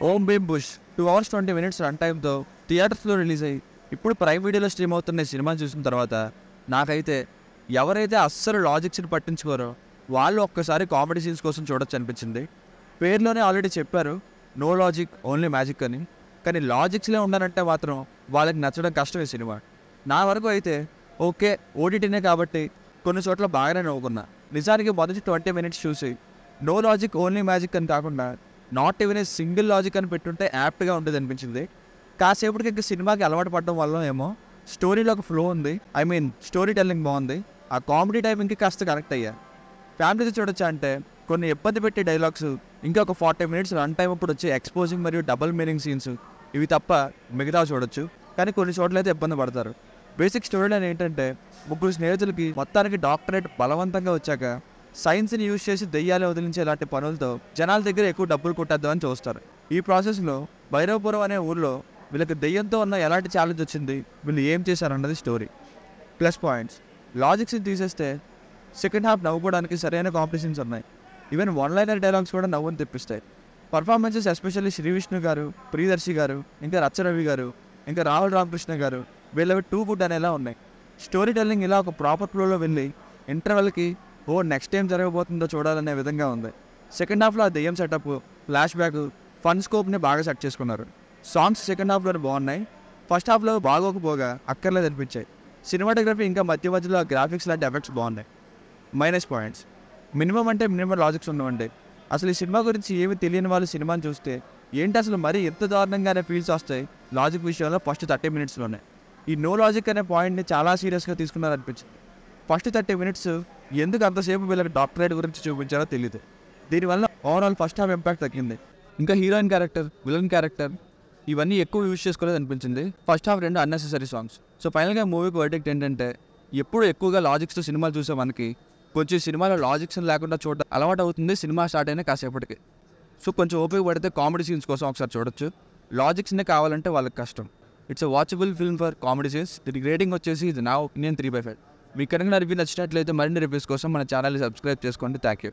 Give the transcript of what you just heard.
ఓం Bheem Bush 2 hours 20 minutes run టైంతో థియేటర్స్లో release అయ్యి ఇప్పుడు ప్రైమ్ వీడియోలో స్ట్రీమ్ అవుతున్న ఈ సినిమా చూసిన తర్వాత నాకైతే ఎవరైతే అస్సలు లాజిక్స్ని పట్టించుకోరో వాళ్ళు ఒక్కసారి కామెడీ సీన్స్ కోసం చూడొచ్చు అనిపించింది. పేరులోనే ఆల్రెడీ చెప్పారు నో లాజిక్ ఓన్లీ మ్యాజిక్ అని. కానీ లాజిక్స్లే ఉండాలంటే మాత్రం వాళ్ళకి నచ్చడం కష్టం ఈ సినిమా. నా వరకు అయితే ఓకే ఓటీటీనే కాబట్టి కొన్ని చోట్ల బాగానే నవ్వుకున్నా. నిజానికి మొదటి 20 minutes చూసి నో లాజిక్ ఓన్లీ మ్యాజిక్ అని కాకుండా not even a single logic అని పెట్టుంటే యాప్ట్గా ఉండేది అనిపించింది. కాసేపటికి ఇంకా సినిమాకి అలవాటు పడడం వల్ల ఏమో స్టోరీలో ఒక ఫ్లో ఉంది, స్టోరీ టెల్లింగ్ బాగుంది, ఆ కామెడీ టైమింగ్కి కాస్త కనెక్ట్ అయ్యా. ఫ్యామిలీతో చూడొచ్చా అంటే కొన్ని ఇబ్బంది పెట్టే డైలాగ్స్, ఇంకా ఒక 40 minutes రన్ టైం అప్పుడు వచ్చే ఎక్స్పోజింగ్ మరియు డబుల్ మీనింగ్ సీన్స్ ఇవి తప్ప మిగతా చూడొచ్చు. కానీ కొన్ని చోట్ల అయితే ఇబ్బంది పడతారు. బేసిక్ స్టోరీ లైన్ ఏంటంటే ముగ్గురు స్నేహితులకి మొత్తానికి డాక్టరేట్ బలవంతంగా వచ్చాక సైన్స్ని యూజ్ చేసి దెయ్యాలు వదిలించే ఇలాంటి పనులతో జనాల దగ్గర ఎక్కువ డబ్బులు కొట్టేద్దామని చూస్తారు. ఈ ప్రాసెస్లో భైరవపురం అనే ఊర్లో వీళ్ళకి దెయ్యంతో ఉన్న ఎలాంటి ఛాలెంజ్ వచ్చింది, వీళ్ళు ఏం చేశారన్నది స్టోరీ. ప్లస్ పాయింట్స్ లాజిక్స్ని తీసేస్తే సెకండ్ హాఫ్ నవ్వుకోవడానికి సరైన కాంపిటీషన్స్ ఉన్నాయి. ఈవెన్ వన్ లైనర్ డైలాగ్స్ కూడా నవ్వుని తెప్పిస్తాయి. పర్ఫార్మెన్సెస్ ఎస్పెషల్లీ శ్రీ విష్ణు గారు, ప్రియదర్శి గారు, ఇంకా రచ్చరవి గారు, ఇంకా రాహుల్ రామకృష్ణ గారు వీళ్ళవి టూ గుడ్ అనేలా ఉన్నాయి. స్టోరీ టెల్లింగ్ ఇలా ఒక ప్రాపర్ ఫ్లోలో వెళ్ళి ఇంటర్వెల్కి నెక్స్ట్ టైం జరగబోతుందో చూడాలనే విధంగా ఉంది. సెకండ్ హాఫ్లో ఆ దెయ్యం సెటప్, ఫ్లాష్ బ్యాక్, ఫన్ స్కోప్ని బాగా సెట్ చేసుకున్నారు. సాంగ్స్ సెకండ్ హాఫ్లో బాగున్నాయి, ఫస్ట్ హాఫ్లో బాగోకపోగా అక్కర్లేదు అనిపించాయి. సినిమాటోగ్రఫీ ఇంకా మధ్య మధ్యలో గ్రాఫిక్స్ లాంటి ఎఫెక్ట్స్ బాగున్నాయి. మైనస్ పాయింట్స్ మినిమం అంటే మినిమం లాజిక్స్ ఉండవండి. అసలు ఈ సినిమా గురించి ఏమి తెలియని వాళ్ళు సినిమాని చూస్తే ఏంటి అసలు మరీ ఎంత దారుణంగానే ఫీల్స్ వస్తాయి లాజిక్ విషయంలో ఫస్ట్ 30 minutesలోనే. ఈ నో లాజిక్ అనే పాయింట్ని చాలా సీరియస్గా తీసుకున్నారనిపించింది. ఫస్ట్ 30 minutes ఎందుకు అంతసేపు వీళ్ళకి డాక్టరేట్ గురించి చూపించారో తెలియదు. దీనివల్ల ఓవరాల్ ఫస్ట్ హాఫ్ ఇంపాక్ట్ తగ్గింది. ఇంకా హీరోయిన్ క్యారెక్టర్, విలన్ క్యారెక్టర్ ఇవన్నీ ఎక్కువ యూజ్ చేసుకోలేదు అనిపించింది. First half 2 unnecessary songs. So ఫైనల్గా మూవీకి వర్డిక్ట్ ఏంటంటే ఎప్పుడు ఎక్కువగా లాజిక్స్తో సినిమాలు చూసే మనకి కొంచెం సినిమాలో లాజిక్స్ లేకుండా చూడడం అలవాటు అవుతుంది సినిమా స్టార్ట్ అయినా కాసేపటికి. సో కొంచెం ఓపిక పడితే కామెడీ సీన్స్ కోసం ఒకసారి చూడొచ్చు. లాజిక్స్నే కావాలంటే వాళ్ళకి కష్టం. It's a watchable film for comedy scenes. దీనికి రేటింగ్ వచ్చేసి ఇది నా ఒపీనియన్ 3/5. మీకు కనుక రివ్యూ నచ్చినట్లయితే మరిన్ని రివ్యూస్ కోసం మన ఛానల్ని సబ్స్క్రైబ్ చేసుకోండి. Thank you.